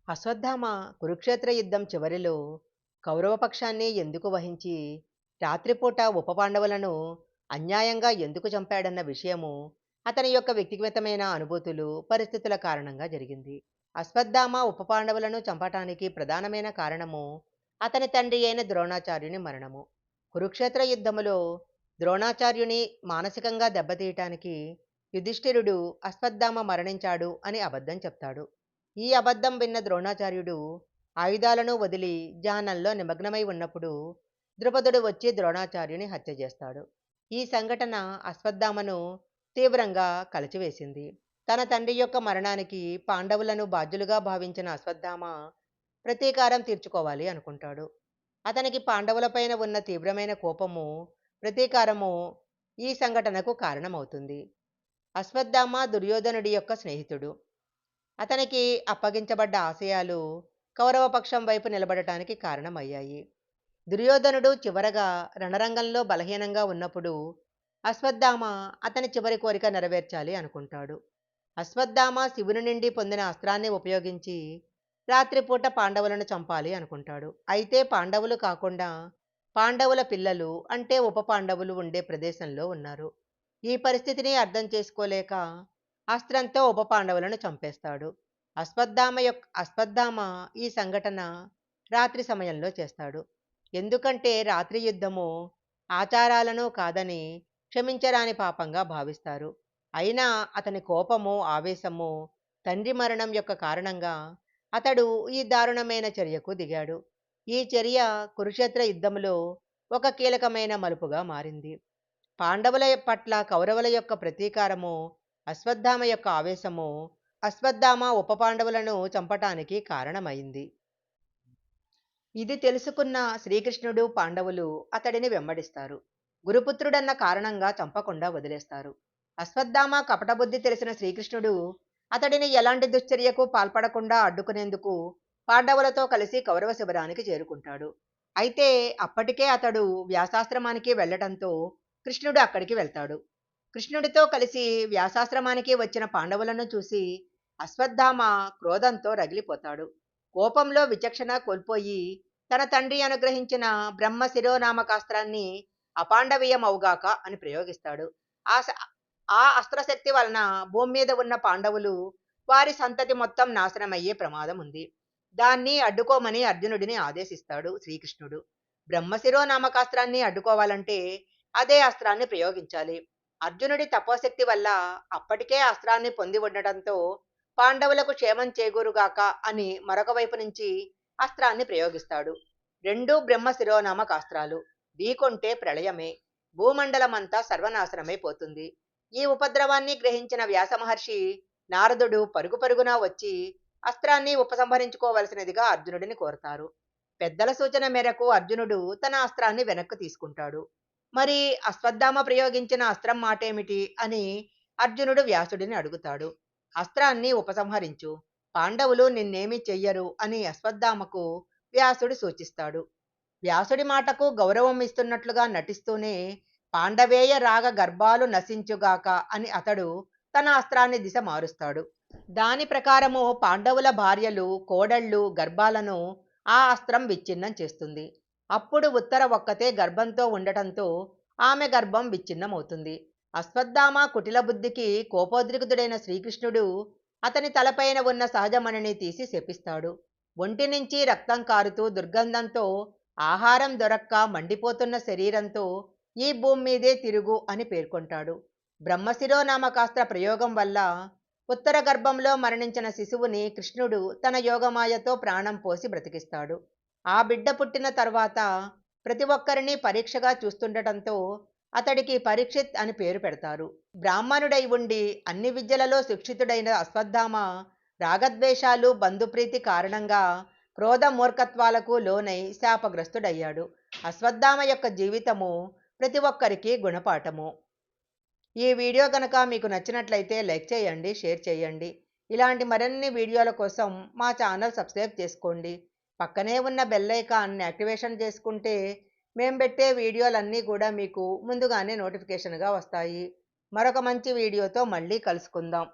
అశ్వత్థామ కురుక్షేత్ర యుద్ధం చివరిలో కౌరవపక్షాన్ని ఎందుకు వహించి రాత్రిపూట ఉపపాండవులను అన్యాయంగా ఎందుకు చంపాడన్న విషయము అతని యొక్క వ్యక్తిగతమైన అనుభూతులు పరిస్థితుల కారణంగా జరిగింది. అశ్వత్థామ ఉపపాండవులను చంపటానికి ప్రధానమైన కారణము అతని తండ్రి అయిన ద్రోణాచార్యుని మరణము. కురుక్షేత్ర యుద్ధములో ద్రోణాచార్యుని మానసికంగా దెబ్బతీయటానికి యుధిష్ఠిరుడు అశ్వత్థామ మరణించాడు అని అబద్ధం చెప్తాడు. ఈ అబద్ధం విన్న ద్రోణాచార్యుడు ఆయుధాలను వదిలి ధ్యానంలో నిమగ్నమై ఉన్నప్పుడు ద్రుపదుడు వచ్చి ద్రోణాచార్యుని హత్య చేస్తాడు. ఈ సంఘటన అశ్వత్థామను తీవ్రంగా కలచివేసింది. తన తండ్రి యొక్క మరణానికి పాండవులను బాధ్యులుగా భావించిన అశ్వత్థామ ప్రతీకారం తీర్చుకోవాలి అనుకుంటాడు. అతనికి పాండవులపైన ఉన్న తీవ్రమైన కోపము, ప్రతీకారము ఈ సంఘటనకు కారణమవుతుంది. అశ్వత్థామ దుర్యోధనుడి యొక్క స్నేహితుడు. అతనికి అప్పగించబడ్డ ఆశయాలు కౌరవపక్షం వైపు నిలబడటానికి కారణమయ్యాయి. దుర్యోధనుడు చివరగా రణరంగంలో బలహీనంగా ఉన్నప్పుడు అశ్వత్థామ అతని చివరి కోరిక నెరవేర్చాలి అనుకుంటాడు. అశ్వత్థామ శివుని నుండి పొందిన అస్త్రాన్ని ఉపయోగించి రాత్రిపూట పాండవులను చంపాలి అనుకుంటాడు. అయితే పాండవులు కాకుండా పాండవుల పిల్లలు అంటే ఉప పాండవులు ఉండే ప్రదేశంలో ఉన్నారు. ఈ పరిస్థితిని అర్థం చేసుకోలేక అస్త్రంతో ఉప పాండవులను చంపేస్తాడు. అశ్వత్థామ ఈ సంఘటన రాత్రి సమయంలో చేస్తాడు. ఎందుకంటే రాత్రి యుద్ధము ఆచారాలను కాదని క్షమించరాని పాపంగా భావిస్తారు. అయినా అతని కోపము, ఆవేశము, తండ్రి మరణం యొక్క కారణంగా అతడు ఈ దారుణమైన చర్యకు దిగాడు. ఈ చర్య కురుక్షేత్ర యుద్ధములో ఒక కీలకమైన మలుపుగా మారింది. పాండవుల పట్ల కౌరవుల యొక్క ప్రతీకారము, అశ్వత్థామ యొక్క ఆవేశము అశ్వత్థామ ఉప పాండవులను చంపటానికి కారణమైంది. ఇది తెలుసుకున్న శ్రీకృష్ణుడు, పాండవులు అతడిని వెంబడిస్తారు. గురుపుత్రుడన్న కారణంగా చంపకుండా వదిలేస్తారు. అశ్వత్థామ కపటబుద్ధి తెలిసిన శ్రీకృష్ణుడు అతడిని ఎలాంటి దుశ్చర్యకు పాల్పడకుండా అడ్డుకునేందుకు పాండవులతో కలిసి కౌరవ శిబిరానికి చేరుకుంటాడు. అయితే అప్పటికే అతడు వ్యాసాశ్రమానికి వెళ్లటంతో కృష్ణుడు అక్కడికి వెళ్తాడు. కృష్ణుడితో కలిసి వ్యాసాశ్రమానికి వచ్చిన పాండవులను చూసి అశ్వత్థామ క్రోధంతో రగిలిపోతాడు. కోపంలో విచక్షణ కోల్పోయి తన తండ్రి అనుగ్రహించిన బ్రహ్మ శిరోనామకాస్త్రాన్ని అపాండవీయమవుగాక అని ప్రయోగిస్తాడు. ఆ అస్త్రశక్తి వలన భూమి మీద ఉన్న పాండవులు, వారి సంతతి మొత్తం నాశనమయ్యే ప్రమాదం ఉంది. దాన్ని అడ్డుకోమని అర్జునుడిని ఆదేశిస్తాడు శ్రీకృష్ణుడు. బ్రహ్మశిరోనామకాస్త్రాన్ని అడ్డుకోవాలంటే అదే అస్త్రాన్ని ప్రయోగించాలి. అర్జునుడి తపోశక్తి వల్ల అప్పటికే అస్త్రాన్ని పొంది ఉండటంతో పాండవులకు క్షేమం చేకూరుగాక అని మరొక వైపు నుంచి అస్త్రాన్ని ప్రయోగిస్తాడు. రెండూ బ్రహ్మ శిరోనామకాస్త్రాలు. ఢీకొంటే ప్రళయమే, భూమండలమంతా సర్వనాశనమైపోతుంది. ఈ ఉపద్రవాన్ని గ్రహించిన వ్యాసమహర్షి నారదుడు పరుగు పరుగున వచ్చి అస్త్రాన్ని ఉపసంహరించుకోవలసినదిగా అర్జునుడిని కోరతారు. పెద్దల సూచన మేరకు అర్జునుడు తన అస్త్రాన్ని వెనక్కు తీసుకుంటాడు. మరి అశ్వత్థామ ప్రయోగించిన అస్త్రం మాటేమిటి అని అర్జునుడు వ్యాసుడిని అడుగుతాడు. అస్త్రాన్ని ఉపసంహరించు, పాండవులు నిన్నేమీ చెయ్యరు అని అశ్వత్థామకు వ్యాసుడు సూచిస్తాడు. వ్యాసుడి మాటకు గౌరవం ఇస్తున్నట్లుగా నటిస్తూనే పాండవేయ రాగ గర్భాలు నశించుగాక అని అతడు తన అస్త్రాన్ని దిశ మారుస్తాడు. దాని ప్రకారము పాండవుల భార్యలు, కోడళ్ళు గర్భాలను ఆ అస్త్రం విచ్ఛిన్నం చేస్తుంది. అప్పుడు ఉత్తర ఒక్కతే గర్భంతో ఉండటంతో ఆమె గర్భం విచ్ఛిన్నమవుతుంది. అశ్వత్థామ కుటిల బుద్ధికి కోపోద్రిక్తుడైన శ్రీకృష్ణుడు అతని తలపైన ఉన్న సహజమణిని తీసి శపిస్తాడు. ఒంటి నుంచి రక్తం కారుతూ దుర్గంధంతో, ఆహారం దొరక్క మండిపోతున్న శరీరంతో ఈ భూమి మీదే తిరుగు అని పేర్కొంటాడు. బ్రహ్మశిరోనామకాస్త్ర ప్రయోగం వల్ల ఉత్తర గర్భంలో మరణించిన శిశువుని కృష్ణుడు తన యోగమాయతో ప్రాణం పోసి బ్రతికిస్తాడు. ఆ బిడ్డ పుట్టిన తర్వాత ప్రతి ఒక్కరిని పరీక్షగా చూస్తుండటంతో అతడికి పరీక్షిత్ అని పేరు పెడతారు. బ్రాహ్మణుడై ఉండి అన్ని విద్యలలో శిక్షితుడైన అశ్వత్థామ రాగద్వేషాలు, బంధుప్రీతి కారణంగా క్రోధ మూర్ఖత్వాలకు లోనై శాపగ్రస్తుడయ్యాడు. అశ్వత్థామ యొక్క జీవితము ప్రతి ఒక్కరికి గుణపాఠము. ఈ వీడియో కనుక మీకు నచ్చినట్లయితే లైక్ చేయండి, షేర్ చేయండి. ఇలాంటి మరిన్ని వీడియోల కోసం మా ఛానల్ సబ్స్క్రైబ్ చేసుకోండి. పక్కనే ఉన్న బెల్ ఐకాన్ని యాక్టివేషన్ చేసుకుంటే మేము పెట్టే వీడియోలన్నీ కూడా మీకు ముందుగానే నోటిఫికేషన్గా వస్తాయి. మరొక మంచి వీడియోతో మళ్ళీ కలుసుకుందాం.